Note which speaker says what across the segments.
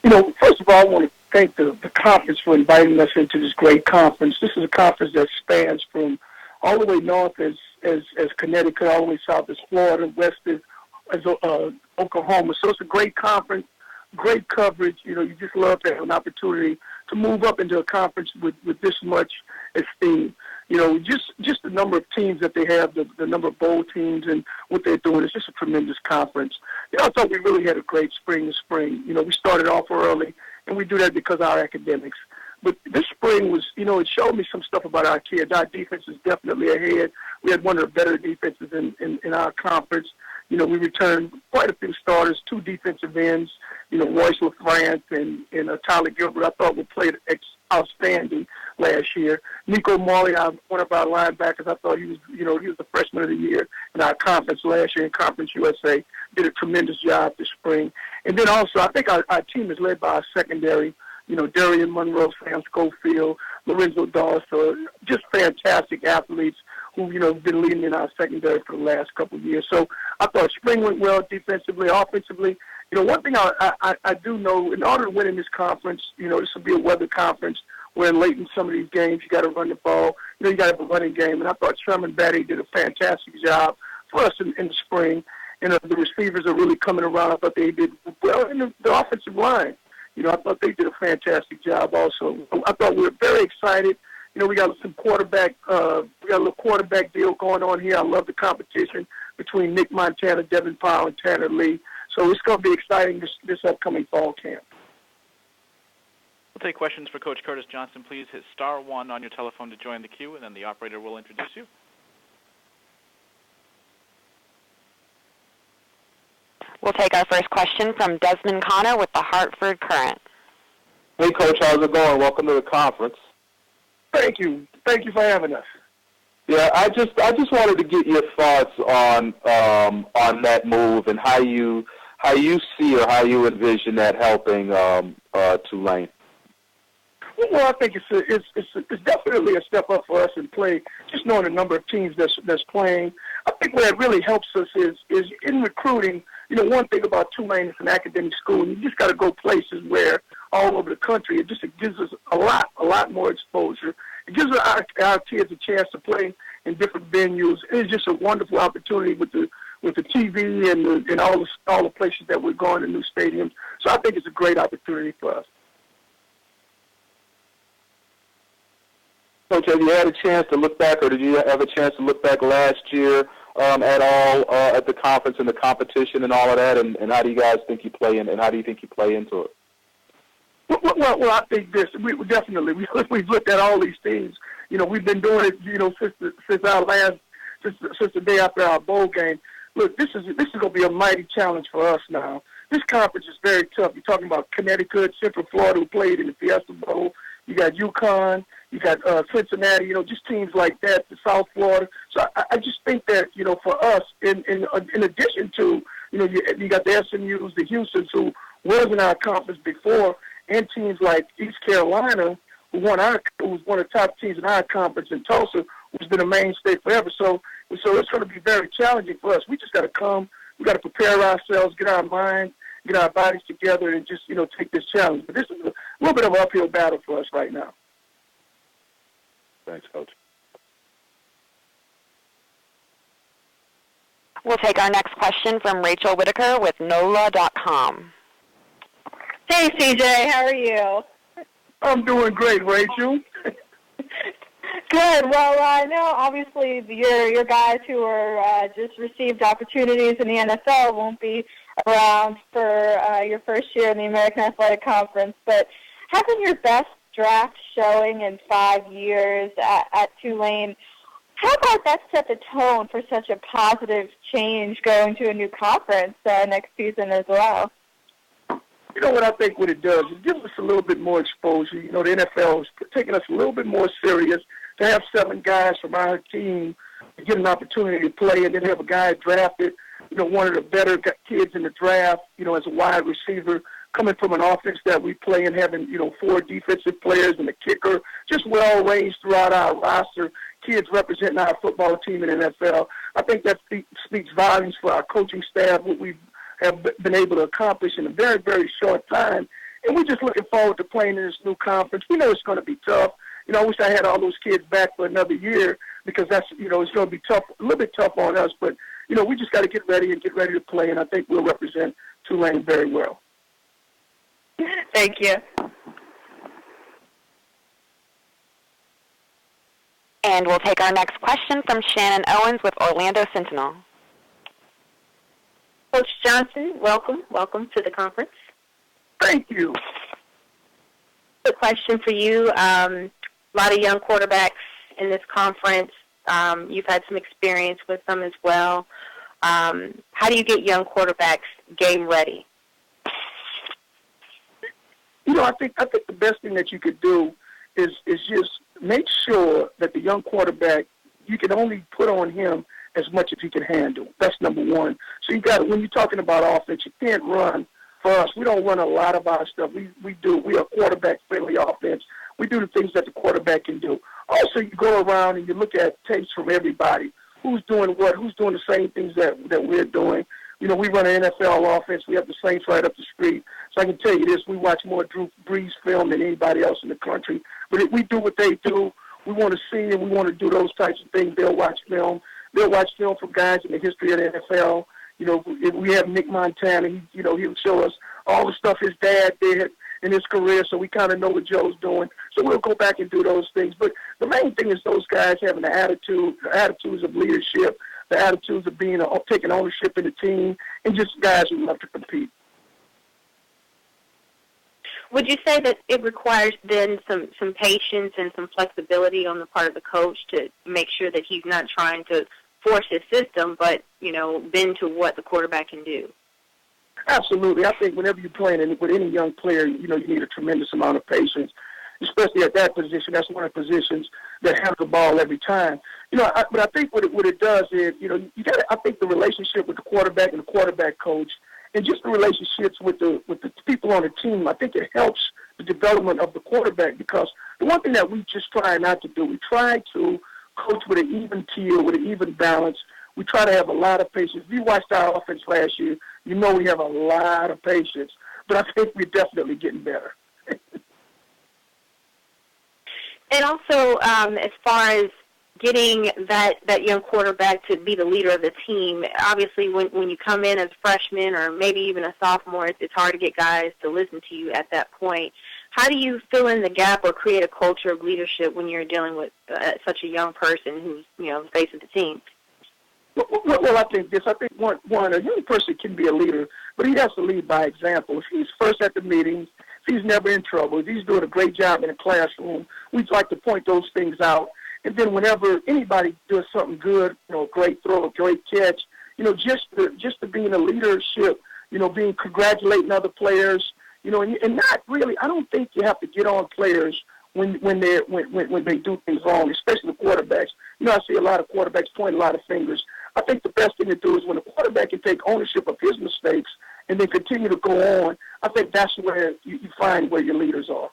Speaker 1: First of all, I want to thank the conference for inviting us into this great conference. This is a conference that spans from all the way north as Connecticut, all the way south as Florida, west as Oklahoma. So it's a great conference, great coverage. You just love to have an opportunity to move up into a conference with this much esteem. Just the number of teams that they have, the number of bowl teams and what they're doing, it's just a tremendous conference. I thought we really had a great spring this spring. We started off early, and we do that because of our academics. But this spring was, it showed me some stuff about our kids. Our defense is definitely ahead. We had one of the better defenses in our conference. We returned quite a few starters, 2 defensive ends, Royce LaFrance and Tyler Gilbert, I thought we played outstanding last year. Nico Marley, one of our linebackers, I thought he was the freshman of the year in our conference last year in Conference USA, did a tremendous job this spring. And then also, I think our team is led by our secondary, Darian Monroe, Sam Schofield, Lorenzo Dawes, just fantastic athletes who, have been leading in our secondary for the last couple of years. So I thought spring went well defensively, offensively. One thing I do know, in order to win in this conference, this will be a weather conference where late in some of these games you got to run the ball. You got to have a running game. And I thought Sherman Batty did a fantastic job for us in the spring. The receivers are really coming around. I thought they did well in the offensive line. I thought they did a fantastic job also. I thought we were very excited. We got some quarterback, we got a little quarterback deal going on here. I love the competition between Nick Montana, Devin Powell, and Tanner Lee. So it's going to be exciting this upcoming fall camp.
Speaker 2: We'll take questions for Coach Curtis Johnson. Please hit *1 on your telephone to join the queue, and then the operator will introduce you.
Speaker 3: We'll take our first question from Desmond Connor with the Hartford Courant.
Speaker 4: Hey, Coach, how's it going? Welcome to the conference.
Speaker 1: Thank you. Thank you for having us.
Speaker 4: Yeah, I just wanted to get your thoughts on that move and how you see or how you envision that helping Tulane.
Speaker 1: Well, I think it's definitely a step up for us in play. Just knowing the number of teams that's playing, I think where it really helps us is in recruiting. One thing about Tulane is an academic school, and you just got to go places where all over the country. It gives us a lot more exposure. It gives our kids a chance to play in different venues. It's just a wonderful opportunity with the TV and all the places that we're going to new stadiums. So I think it's a great opportunity for us.
Speaker 4: Coach, have you had a chance to look back, or did you have a chance to look back last year at all at the conference and the competition and all of that? And how do you guys think you play in? And how do you think you play into it?
Speaker 1: Well, I think this. We've looked at all these teams. We've been doing it. Since the day after our bowl game. Look, this is going to be a mighty challenge for us now. This conference is very tough. You're talking about Connecticut, Central Florida, who played in the Fiesta Bowl. You got UConn. You got Cincinnati. Just teams like that. The South Florida. So I just think that for us, in addition to you got the SMUs, the Houstons, who was in our conference before, and teams like East Carolina, who was one of the top teams in our conference, in Tulsa, who's been a mainstay forever. So it's going to be very challenging for us. We just got to come. We got to prepare ourselves, get our minds, get our bodies together, and just take this challenge. But this is a little bit of an uphill battle for us right now.
Speaker 4: Thanks, Coach.
Speaker 3: We'll take our next question from Rachel Whitaker with NOLA.com.
Speaker 5: Hey, CJ, how are you?
Speaker 1: I'm doing great, Rachel.
Speaker 5: Good. Well, I know obviously your guys who are just received opportunities in the NFL won't be around for your first year in the American Athletic Conference, but having your best draft showing in 5 years at Tulane, how about that set the tone for such a positive change going to a new conference next season as well?
Speaker 1: You know what I think what it does? It gives us a little bit more exposure. The NFL is taking us a little bit more serious. To have 7 guys from our team get an opportunity to play and then have a guy drafted, one of the better kids in the draft, as a wide receiver, coming from an offense that we play and having, 4 defensive players and a kicker, just well ranged throughout our roster, kids representing our football team in the NFL. I think that speaks volumes for our coaching staff, what we have been able to accomplish in a very, very short time. And we're just looking forward to playing in this new conference. We know it's going to be tough. I wish I had all those kids back for another year because that's, it's going to be tough, a little bit tough on us. But, we just got to get ready to play, and I think we'll represent Tulane very well.
Speaker 5: Thank you.
Speaker 3: And we'll take our next question from Shannon Owens with Orlando Sentinel.
Speaker 6: Coach Johnson, welcome to the conference.
Speaker 1: Thank you.
Speaker 6: A question for you. A lot of young quarterbacks in this conference. You've had some experience with them as well. How do you get young quarterbacks game ready?
Speaker 1: I think the best thing that you could do is just make sure that the young quarterback, you can only put on him as much as he can handle. That's number one. So when you're talking about offense, you can't run. For us, we don't run a lot of our stuff. We are a quarterback-friendly offense. We do the things that the quarterback can do. Also, you go around and you look at tapes from everybody. Who's doing what? Who's doing the same things that we're doing? We run an NFL offense. We have the Saints right up the street. So I can tell you this, we watch more Drew Brees film than anybody else in the country. But if we do what they do, we want to see and we want to do those types of things. They'll watch film. They'll watch film from guys in the history of the NFL. If we have Nick Montana, he'll show us all the stuff his dad did in his career, so we kind of know what Joe's doing. So we'll go back and do those things. But the main thing is those guys having the attitudes of leadership, the attitudes of taking ownership in the team, and just guys who love to compete.
Speaker 6: Would you say that it requires then some patience and some flexibility on the part of the coach to make sure that he's not trying to force his system, but, bend to what the quarterback can do?
Speaker 1: Absolutely. I think whenever you're playing with any young player, you need a tremendous amount of patience, especially at that position. That's one of the positions that have the ball every time. But I think what it does is, I think the relationship with the quarterback and the quarterback coach and just the relationships with the people on the team, I think it helps the development of the quarterback because the one thing that we just try not to do, we try to coach with an even keel, with an even balance. We try to have a lot of patience. If you watched our offense last year, we have a lot of patience. But I think we're definitely getting better.
Speaker 6: And also, as far as getting that young quarterback to be the leader of the team, obviously when you come in as a freshman or maybe even a sophomore, it's hard to get guys to listen to you at that point. How do you fill in the gap or create a culture of leadership when you're dealing with such a young person who's, the face of the team?
Speaker 1: Well, I think this. I think one, a young person can be a leader, but he has to lead by example. If he's first at the meetings, if he's never in trouble, if he's doing a great job in the classroom, we'd like to point those things out. And then whenever anybody does something good, a great throw, a great catch, just to be in a leadership, being congratulating other players, and not really. I don't think you have to get on players when they do things wrong, especially the quarterbacks. I see a lot of quarterbacks pointing a lot of fingers. I think the best thing to do is when a quarterback can take ownership of his mistakes and then continue to go on, I think that's where you find where your leaders are.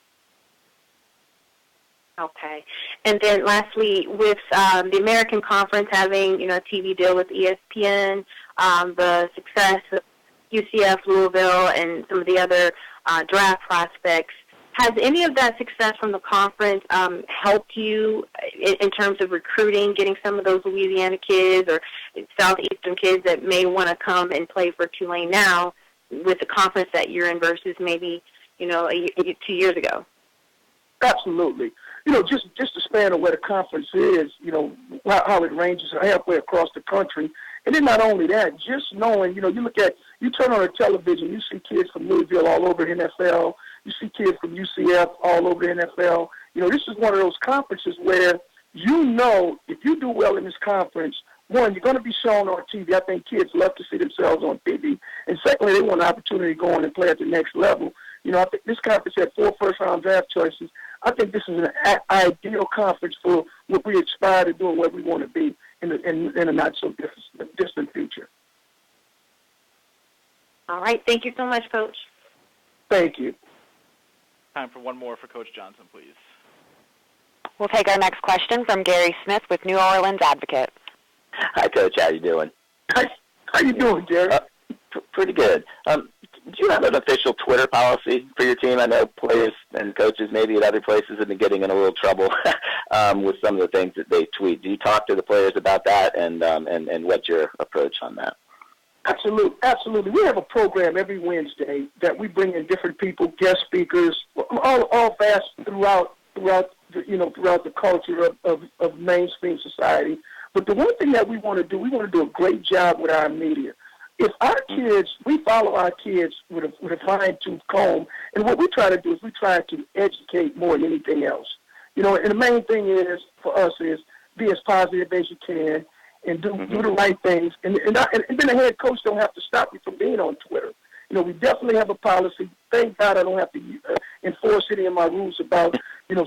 Speaker 6: Okay. And then lastly, with the American Conference having, a TV deal with ESPN, the success of UCF, Louisville, and some of the other draft prospects, has any of that success from the conference helped you in terms of recruiting, getting some of those Louisiana kids or Southeastern kids that may want to come and play for Tulane now with the conference that you're in versus maybe, 2 years ago?
Speaker 1: Absolutely. Just the span of where the conference is, how it ranges halfway across the country. And then not only that, just knowing, you turn on the television, you see kids from Louisville all over the NFL. You see kids from UCF all over the NFL. This is one of those conferences where if you do well in this conference, one, you're going to be shown on TV. I think kids love to see themselves on TV. And secondly, they want an opportunity to go on and play at the next level. I think this conference had 4 first-round draft choices. I think this is an ideal conference for what we aspire to do and where we want to be in a not-so-distant future.
Speaker 6: All right. Thank you so much, Coach.
Speaker 1: Thank you.
Speaker 2: Time for one more for Coach Johnson, please.
Speaker 3: We'll take our next question from Gary Smith with New Orleans Advocate.
Speaker 7: Hi, Coach. How you doing?
Speaker 1: How you doing, Gary?
Speaker 7: Pretty good. do you have an official Twitter policy for your team? I know players and coaches maybe at other places have been getting in a little trouble with some of the things that they tweet. Do you talk to the players about that, and what's your approach on that?
Speaker 1: Absolutely. We have a program every Wednesday that we bring in different people, guest speakers, all vast throughout the culture of mainstream society. But the one thing that we want to do a great job with our media. If our kids, we follow our kids with a fine-tooth comb, and what we try to do is we try to educate more than anything else. And the main thing is for us is be as positive as you can and do the right things. And then the head coach don't have to stop you from being on Twitter. We definitely have a policy. Thank God I don't have to enforce any of my rules about,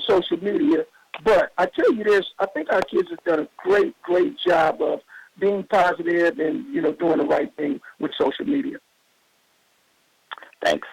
Speaker 1: social media. But I tell you this, I think our kids have done a great, great job of being positive and, doing the right thing with social media.
Speaker 7: Thanks.